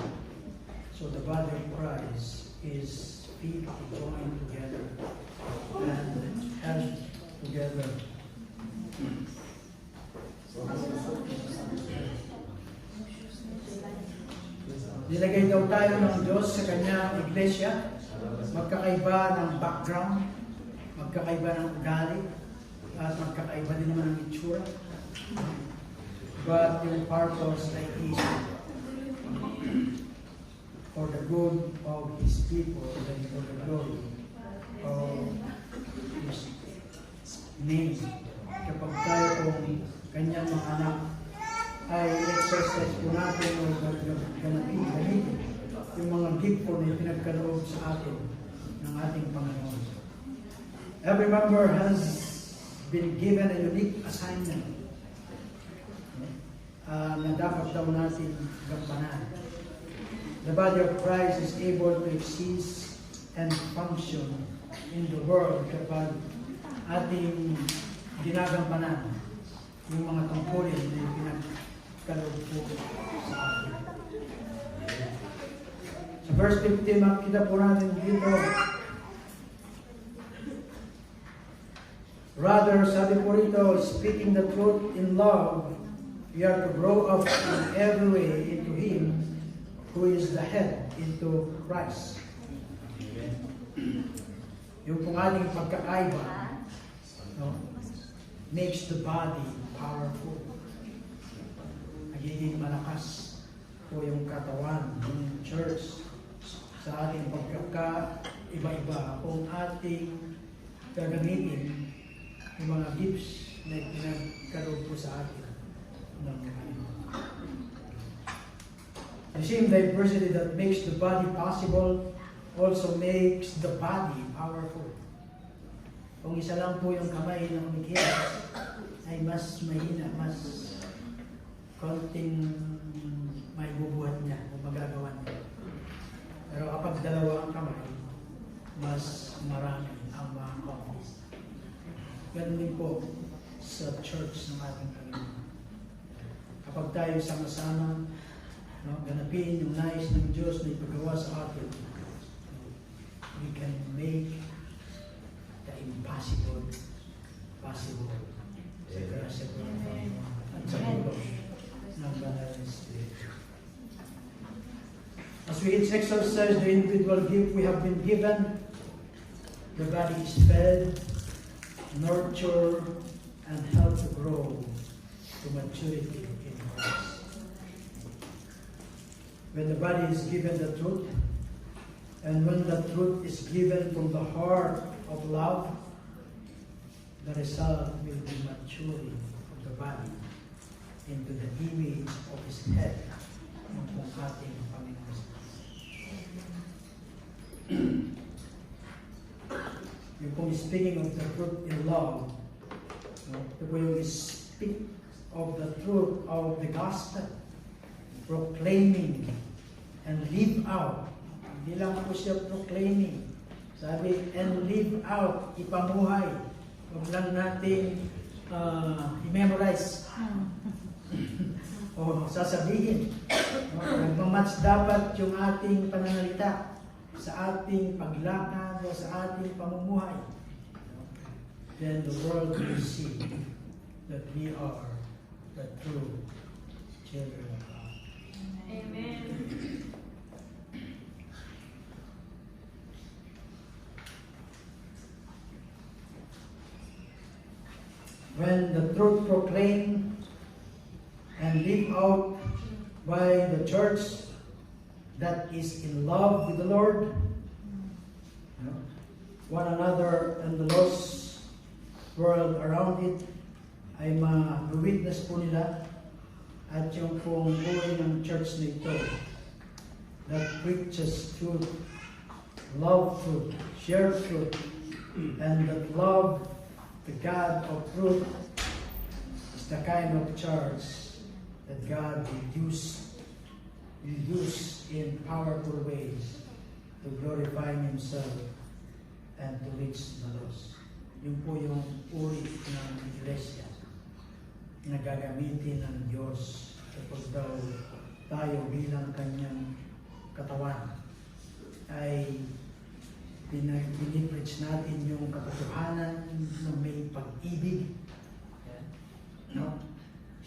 So the body of Christ is feet joined together and held together. Nilagay daw tayo ng Diyos sa kanyang iglesia, magkakaiba ng background, magkakaiba ng ugali, at magkakaiba din naman ng itsura. But yung purpose ay easy. For the good of His people and for the glory of His name. Kapag tayo kung kanyang mga anak ay exercise po natin o gamitin yung mga gift po na pinagkaloob sa atin ng ating Panginoon. Every member has been given a unique assignment na dapat daw natin gampanan. The body of Christ is able to exist and function in the world kapag ating ginagampanan yung mga tungkulin na pinagkaloob po sa atin. Sa verse 15, makikita po natin dito, rather, sabi po rito, speaking the truth in love, we are to grow up in every way into Him who is the head, into Christ. Yung pong ating pagkakaiba, no, makes the body powerful. Nagiging malakas po yung katawan, yung church, sa ating pagkakaiba-iba kung ating gagamitin yung mga gifts na pinagkaloob po sa atin ng Panginoon. The same diversity that makes the body possible also makes the body powerful. Kung isa lang po yung kamay na kumikilos, ay mas mahina, mas konting may bubuhat niya o magagawa niya. Pero kapag dalawa ang kamay, mas marami ang mga copies. Ganun din po sa church ng ating Panginoon. Kapag tayo sama-sama, no, ganapin yung nais ng Diyos na ipagawa sa atin, we can make the impossible possible. Sa grasya po ng Panginoon at sa tulong ng Banal na Espiritu. As we each exercise the individual gift we have been given, the body is fed, nurtured, and helped to grow to maturity in Christ. When the body is given the truth, and when the truth is given from the heart of love, the result will be maturing of the body into the image of His head, ng ating Panginoon. Yung kung speaking of the truth in love, the way we speak of the truth of the gospel, proclaiming and live out. Hindi lang po siya proclaiming. Sabi, and live out, ipamuhay. Huwag lang natin i-memorize o sasabihin. Nagmamatch dapat yung ating pananalita sa ating paglakad o sa ating pamumuhay. Then the world will see that we are the true children of God. Amen. When the truth proclaimed and lived out by the church that is in love with the Lord, one another and the lost world around it, ay ma-witness po nila at yung pong buhay ng church nito that preaches truth, love truth, share truth, and that love the God of truth is the kind of church that God will use in powerful ways to glorify Himself and to reach the lost. Yun po yung uri ng iglesia na gagamitin ng Diyos kapag daw tayo bilang kanyang katawan ay pinipreach natin yung katotohanan na may pag-ibig. Yan. No?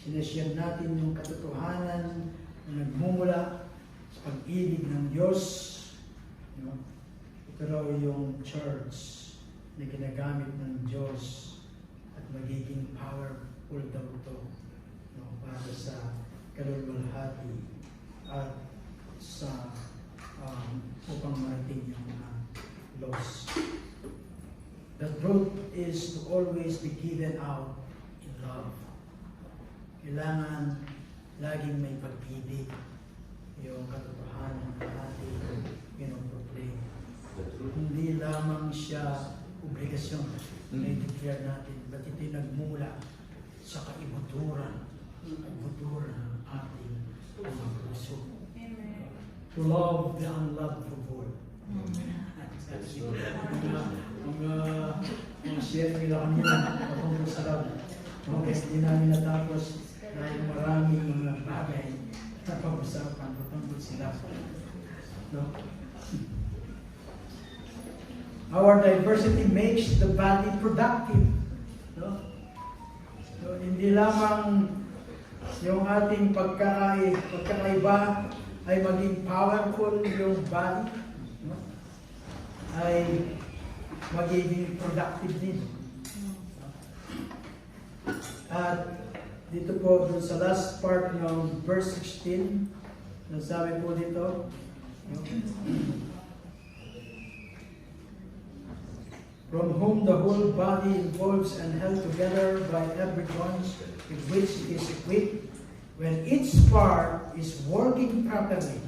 Sinashare natin yung katotohanan na nagmumula sa pag-ibig ng Diyos. No? Ito raw yung church na ginagamit ng Diyos at magiging powerful daw ito, no? Para sa kalulwalhati at sa upang marating yung mga loss. The truth is to always be given out in love. Kailangan laging may pag-ibig yung katotohanan na ating pinoproclaim. Hindi lamang siya obligasyon na i-declare natin, but ito'y nagmula sa kaibuturan ng ating mga puso. To love the unlovable. Mga share nila kanina patungkol sa love. Kasi di namin natapos dahil maraming mga bagay na pag-usapan patungkol sila. No? Our diversity makes the body productive. No? So, hindi lamang yung ating pagkakaiba ay maging powerful yung body, no? Ay magiging productive din. At dito po dun sa last part ng verse 16, nasabi po dito, no? From whom the whole body involves and held together by every joint with which it is equipped, when each part is working properly.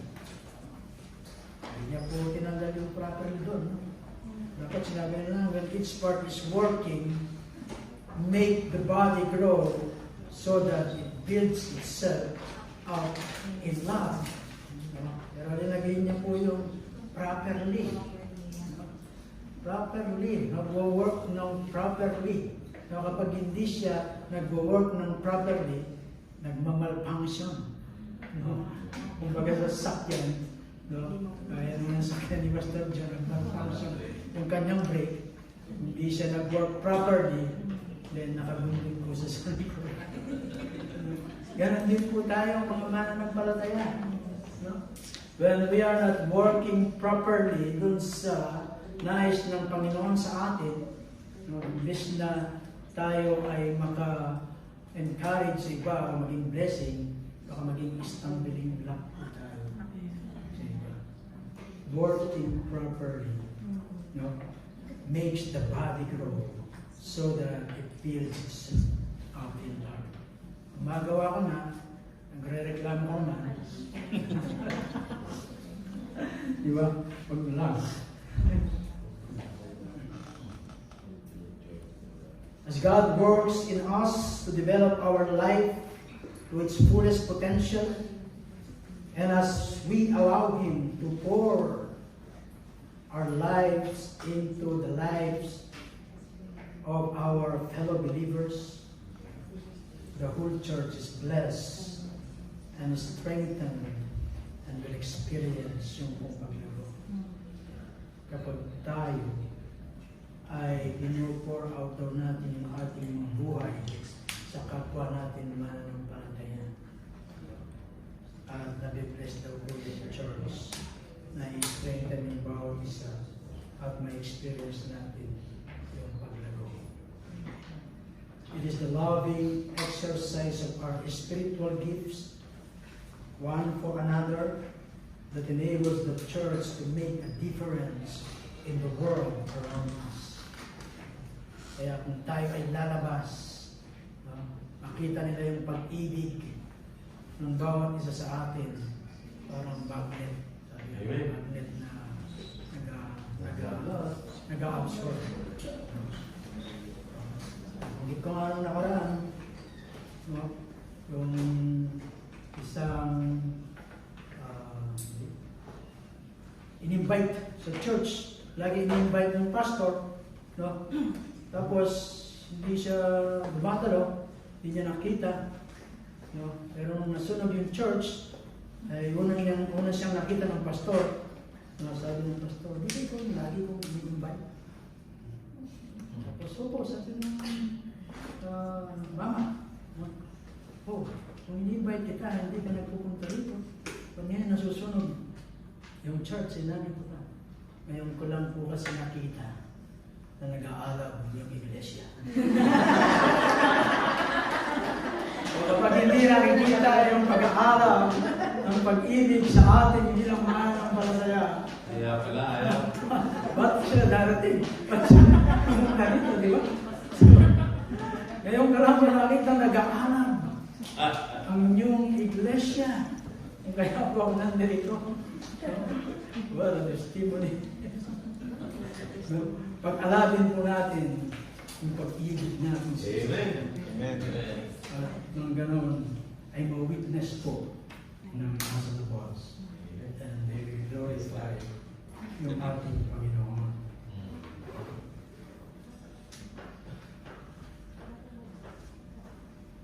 Hindi niya po tinanggal yung properly doon. No? Dapat sinabi nila, when each part is working, make the body grow so that it builds itself up in love. No? Pero nilagay niya po yung properly. Properly. Nag-work ng properly. No, kapag hindi siya nag-work ng properly, nagmamalfunction. No? Kung baga sa sakyan, no? Kaya naman sakyan ni Pastor John, nagmamalfunction. Yung kanyang brake, hindi siya nag-work properly, then nakabundin po sa salikod. Ganon din po tayo, mga mananampalataya. No? When we are not working properly dun sa nais ng Panginoon sa atin, no? Imbes na tayo ay maka-encourage sa iba o maging blessing, baka maging stumbling block na tayo sa iba. Working properly, no, makes the body grow so that it builds itself up in love. Magawa ko na, nagre-reklamo ko na. Di ba? Pag lang. As God works in us to develop our life to its fullest potential, and as we allow Him to pour our lives into the lives of our fellow believers, the whole church is blessed and strengthened and will experience yung paglago. Kapag tayo ay in-pour out daw natin yung ating mga buhay sa kapwa natin mananampalataya. At nabibless daw po yung church na i-strengthen yung bawat isa at ma-experience natin yung paglago. It is the loving exercise of our spiritual gifts, one for another, that enables the church to make a difference in the world around us. Kaya kung tayo ay lalabas, makita nila yung pag-ibig ng bawat isa sa atin, parang magnet. Sabi ng magnet na nag-absorb. Hindi ko nga nung nakaraan, no? Yung isang in-invite sa church, lagi in-invite ng pastor, no? Tapos, hindi siya dumatalo, hindi niya nakita. No? Pero nung nasunog yung church, ay una siyang nakita ng pastor. No, sabi ng pastor, di ko lagi kong i-invite. Tapos, opo, sabi ng mama, no? Oh, kung i-invite kita, hindi ka nagpupunta rito. Kung ngayon nasusunog yung church, sinabi ko na. Ngayon ko lang po kasi nakita na nag-aalab yung iglesia. Kapag hindi nakikita yung pag-aalab ng pag-ibig sa atin, hindi lang mananampalataya. Kaya pala, ayaw. Ba't siya darating? Ba't siya narito, di ba? Ngayon ka lang nakita nag-aalab ang inyong iglesia. Kaya po ako nandito. Well, testimony. Pag-alabin po natin yung pag-ibig natin. Amen. Amen. Nung gano'n, ay ma-witness po ng House of the Boss. And they will glorify yung ating Panginoon.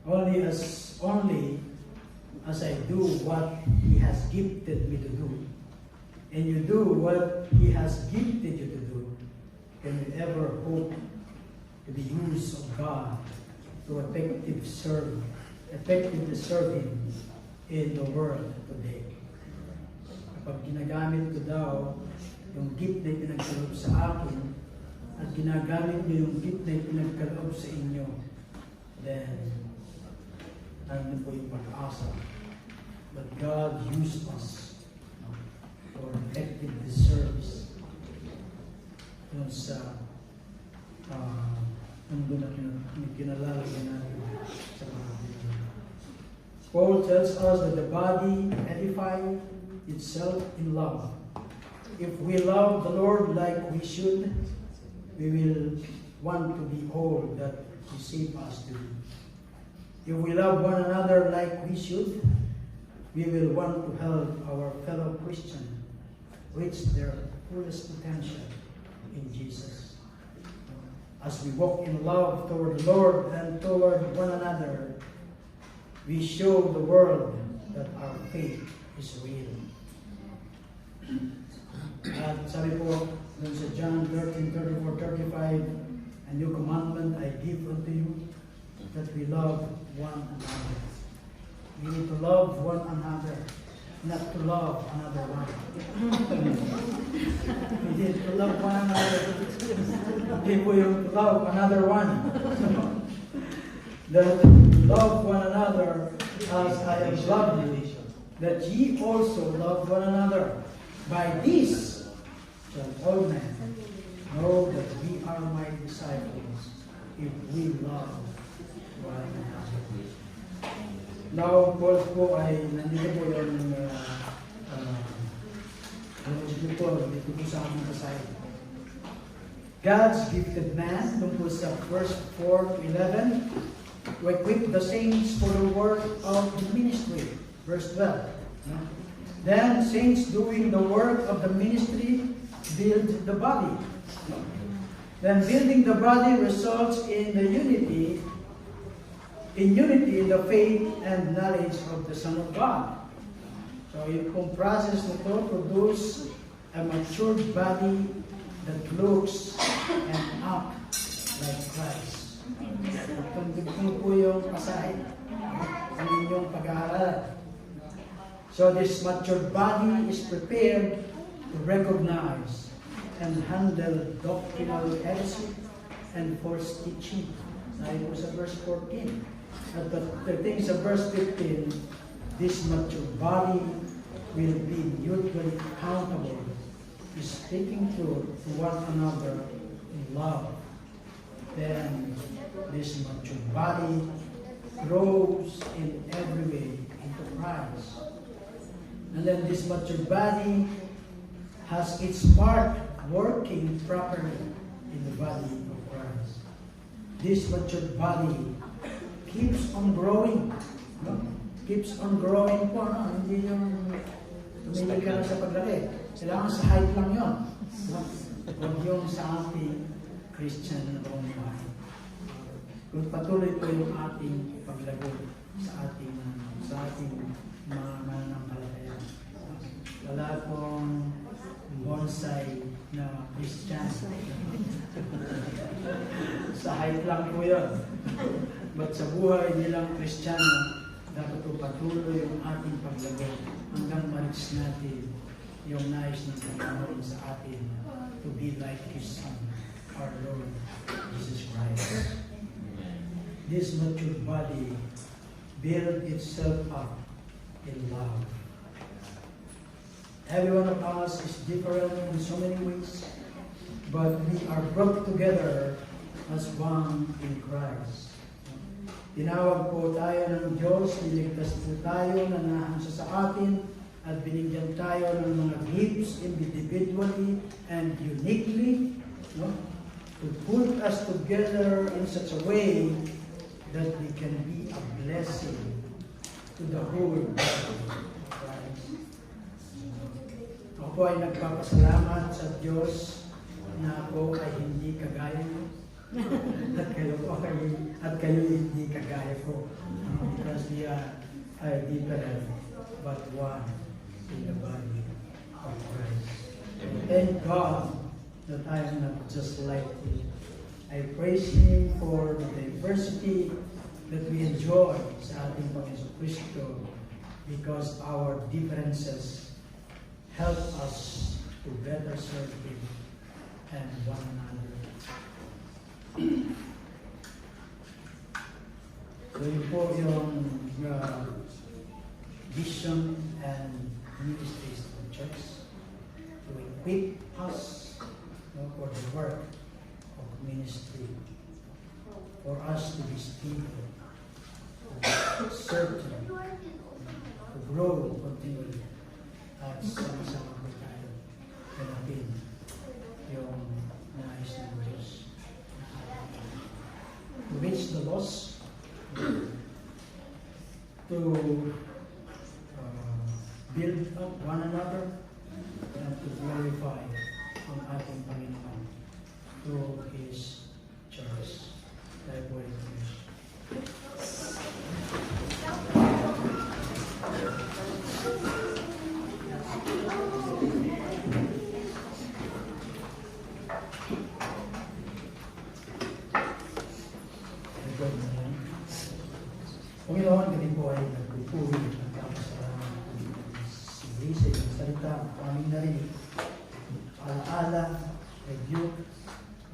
Only as I do what He has gifted me to do, and you do what He has gifted you to do, can you ever hope to be used of God to effectively serve Him in the world today. Kapag ginagamit ko daw yung gift na pinagkaloob sa akin at ginagamit niyo yung gift na pinagkaloob sa inyo, then ano po yung pag-asa. But God used us for effective service dun sa nandun na kinalalagyan natin sa mga Biblia. Paul tells us that the body edifies itself in love. If we love the Lord like we should, we will want to be all that He saved us to be. If we love one another like we should, we will want to help our fellow Christians reach their fullest potential in Jesus. As we walk in love toward the Lord and toward one another, we show the world that our faith is real. At sabi po dun sa John 13:34-35, a new commandment I give unto you, that we love one another. We need to love one another, not to love another one. We need to love one another. Hindi po yung love another one. That love one another as I have loved you, that ye also love one another. By this shall all men know that we are my disciples, if we love one another. Now, Paul po ay nandito po yung dito po sa aking kasayad. God's gifted man, doon po sa verse 4-11, to equip the saints for the work of the ministry. Verse 12. Then saints doing the work of the ministry build the body. Then building the body results in the unity in the faith and knowledge of the Son of God. So yung process na to produce a matured body that looks and acts like Christ. Ito po yung kasahit ang inyong pag-aaral. So this matured body is prepared to recognize and handle doctrinal heresy and false teaching. Sabi po sa verse 14. At the things of verse 15, this mature body will be mutually accountable, speaking truth to one another in love. Then this mature body grows in every way into Christ. And then this mature body has its part working properly in the body of Christ. This mature body keeps on growing. No? Keeps on growing po. No? Hindi yung tumigil ka na sa paglaki. Kailangan sa height lang yun. No? Huwag yung sa ating Christian na buhay. Kung patuloy po yung ating paglago sa ating mga mananampalataya. Wala pong bonsai na Christian. Sa height lang po yun. But sa buhay nilang Kristiyano, dapat po patuloy yung ating paglagay hanggang ma-reach natin yung nais ng Panginoon sa atin to be like His Son, our Lord Jesus Christ. This mature body build itself up in love. Every one of us is different in so many ways, but we are brought together as one in Christ. Tinawag po tayo ng Diyos, niligtas po tayo, nanahan siya sa atin, at binigyan tayo ng mga gifts individually and uniquely, no? To put us together in such a way that we can be a blessing to the whole body of Christ. Ako ay nagpapasalamat sa Diyos na ako ay hindi kagaya mo. at kayo hindi kagaya ko. Because we are different, but one in the body of Christ. Thank God that I am not just like you. I praise Him for the diversity that we enjoy sa ating Panginoon Kristo, because our differences help us to better serve Him and one another. So yun po yung vision and ministries of the church to equip us, for the work of ministry, for us to be stable, to be certain, to grow continually at sama-sama po tayo ganapin yung nais ng Diyos. To reach the lost, to build up one another, and to glorify ang ating Panginoon through His church. Tayo po ay Diyos. Panginoon, kami po ay nagpupuri at kapasalamat sa iyong salita, aming narinig, alaala, rebuke,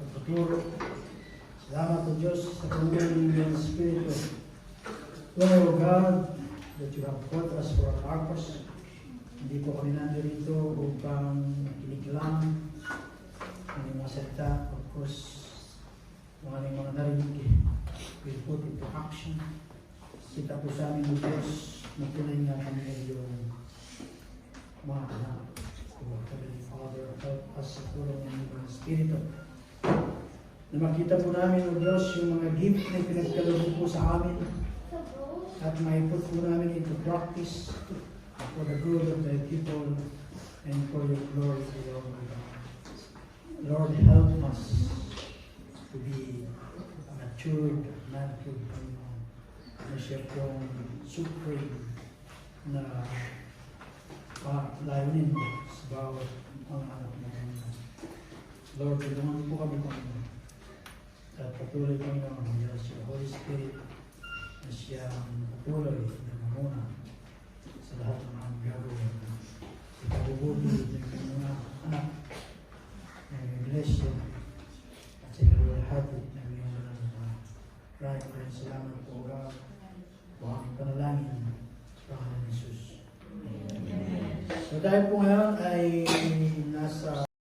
pagputuro. Salamat po Diyos sa panginoon ng Espiritu. Lord, O God, that you have brought us for a purpose. Hindi po kami nandito upang makinig lang ng mga salita. Of course, mga mga narinig, we put into action. Kita po sa amin ng Diyos, magtunay nga kami ay yung mga anak. Heavenly Father, help us sa tulong ng mga Espiritu. Na makita po namin, O Diyos, yung mga gift na pinagkaloob po sa amin at maiput po namin into practice for the good of the people and for your glory, O Lord. Lord, help us to be a matured manhood, na siya pong supreme na layunin sa bawat mga anak namin. Lord, tulungan po kami Panginoon. At patuloy Panginoon, Diyos, yung Holy Spirit na siya patuloy na mamuna sa lahat ng mga gagawin. Ikabubuti ng mga anak ng Iglesia at sa ikabuhati ng iyong mga maraming salamat po, God. Huwag panalangin sa Panginoon Jesus. So dahil po ngayon ay nasa